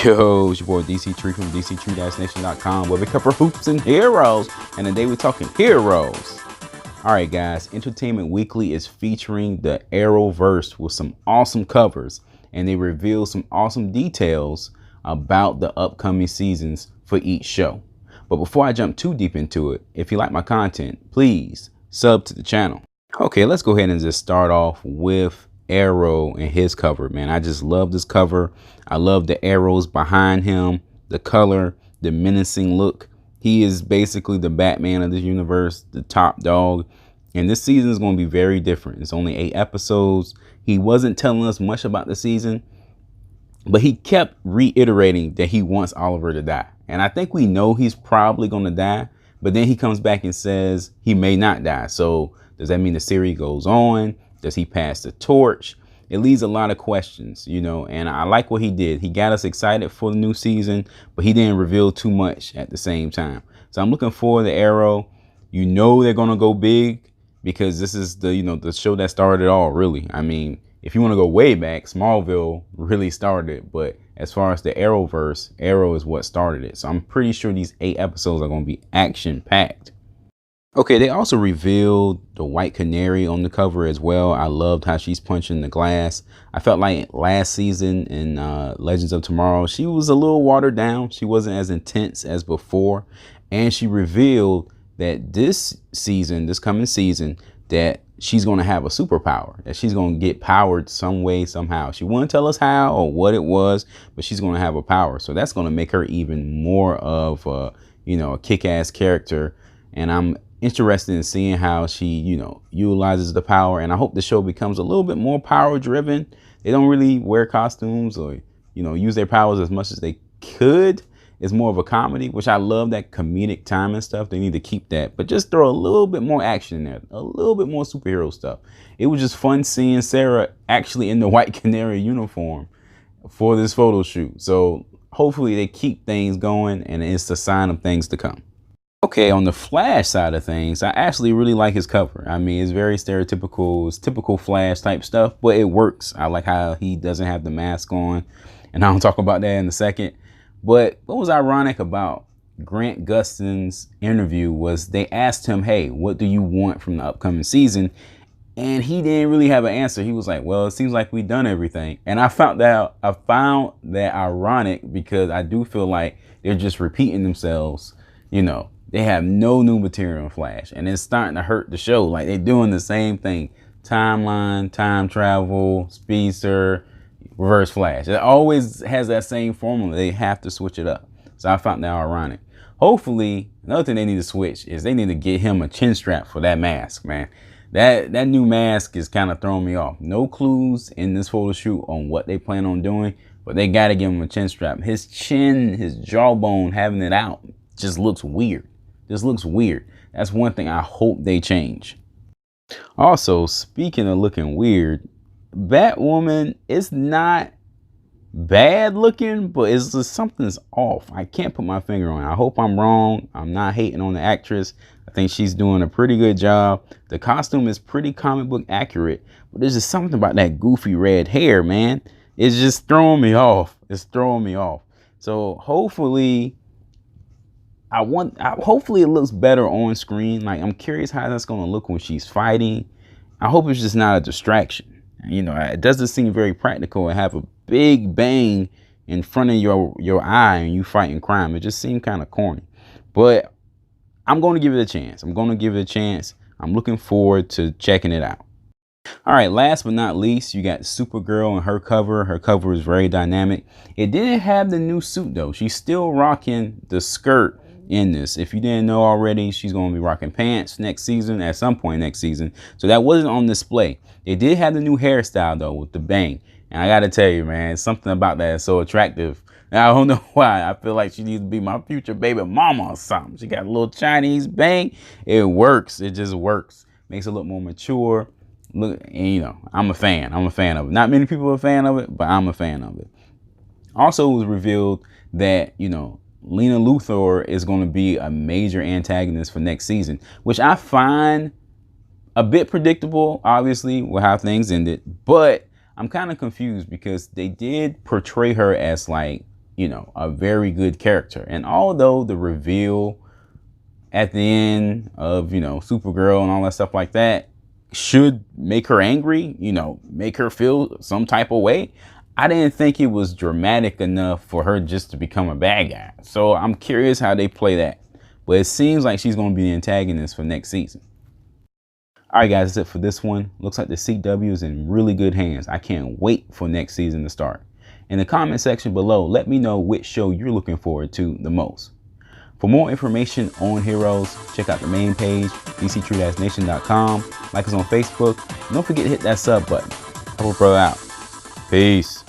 Yo, it's your boy Dctree from Dctree-Nation.com, where we cover hoops and heroes. And today we're talking heroes. Alright guys, Entertainment Weekly is featuring the Arrowverse with some awesome covers, and they reveal some awesome details about the upcoming seasons for each show. But before I jump too deep into it, if you like my content, please sub to the channel. Okay, let's go ahead and just start off with Arrow and his cover. Man, I just love this cover. I love the arrows behind him, the color, the menacing look. He is basically the Batman of this universe, the top dog. And this season is going to be very different. It's only 8 episodes. He wasn't telling us much about the season, but he kept reiterating that he wants Oliver to die. And I think we know he's probably going to die, but then he comes back and says he may not die. So does that mean the series goes on? Does he pass the torch? It leaves a lot of questions, you know, and I like what he did. He got us excited for the new season, but he didn't reveal too much at the same time. So I'm looking forward to Arrow. You know they're going to go big because this is the, the show that started it all, really. I mean, if you want to go way back, Smallville really started it. But as far as the Arrowverse, Arrow is what started it. So I'm pretty sure these 8 episodes are going to be action-packed. Okay, they also revealed the White Canary on the cover as well. I loved how she's punching the glass. I felt like last season in Legends of Tomorrow, she was a little watered down. She wasn't as intense as before. And she revealed that this season, this coming season, that she's going to have a superpower, that she's going to get powered some way, somehow. She wouldn't tell us how or what it was, but she's going to have a power. So that's going to make her even more of a, a kick-ass character. And I'm interested in seeing how she, utilizes the power. And I hope the show becomes a little bit more power driven. They don't really wear costumes or, use their powers as much as they could. It's more of a comedy, which I love, that comedic time and stuff. They need to keep that, but just throw a little bit more action in there, a little bit more superhero stuff. It was just fun seeing Sarah actually in the White Canary uniform for this photo shoot. So hopefully they keep things going, and it's a sign of things to come. Okay, on the Flash side of things, I actually really like his cover. I mean, it's very stereotypical, it's typical Flash type stuff, but it works. I like how he doesn't have the mask on, and I'll talk about that in a second. But what was ironic about Grant Gustin's interview was they asked him, hey, what do you want from the upcoming season? And he didn't really have an answer. He was like, well, it seems like we've done everything. And I found that ironic because I do feel like they're just repeating themselves. They have no new material in Flash, and it's starting to hurt the show. Like, they're doing the same thing. Timeline, time travel, speedster, reverse Flash. It always has that same formula. They have to switch it up. So I found that ironic. Hopefully, another thing they need to switch is they need to get him a chin strap for that mask, man. That new mask is kind of throwing me off. No clues in this photo shoot on what they plan on doing, but they got to give him a chin strap. His chin, his jawbone having it out just looks weird. This looks weird. That's one thing I hope they change. Also, speaking of looking weird, Batwoman is not bad looking, but it's just something's off. I can't put my finger on it. I hope I'm wrong. I'm not hating on the actress. I think she's doing a pretty good job. The costume is pretty comic book accurate, but there's just something about that goofy red hair, man. It's just throwing me off. It's throwing me off. So hopefully hopefully it looks better on screen. Like, I'm curious how that's going to look when she's fighting. I hope it's just not a distraction. It doesn't seem very practical to have a big bang in front of your eye and you fighting crime. It just seemed kind of corny. But I'm going to give it a chance. I'm looking forward to checking it out. All right, last but not least, you got Supergirl and her cover. Her cover is very dynamic. It didn't have the new suit, though. She's still rocking the skirt in this. If you didn't know already, she's going to be rocking pants next season, at some point next season. So that wasn't on display. They did have the new hairstyle, though, with the bang. And I got to tell you, man, something about that is so attractive. And I don't know why. I feel like she needs to be my future baby mama or something. She got a little Chinese bang. It works. It just works. Makes her look more mature. Look, and, I'm a fan. I'm a fan of it. Not many people are a fan of it, but I'm a fan of it. Also, it was revealed that, Lena Luthor is going to be a major antagonist for next season, which I find a bit predictable, obviously, with how things ended. But I'm kind of confused because they did portray her as like you know, a very good character. And although the reveal at the end of, you know, Supergirl and all that stuff like that should make her angry, you know, make her feel some type of way, I didn't think it was dramatic enough for her just to become a bad guy. So I'm curious how they play that. But it seems like she's going to be the antagonist for next season. All right, guys, that's it for this one. Looks like the CW is in really good hands. I can't wait for next season to start. In the comment section below, let me know which show you're looking forward to the most. For more information on Heroes, check out the main page, Dctree-Nation.com. Like us on Facebook. And don't forget to hit that sub button. Help a brother out. Peace.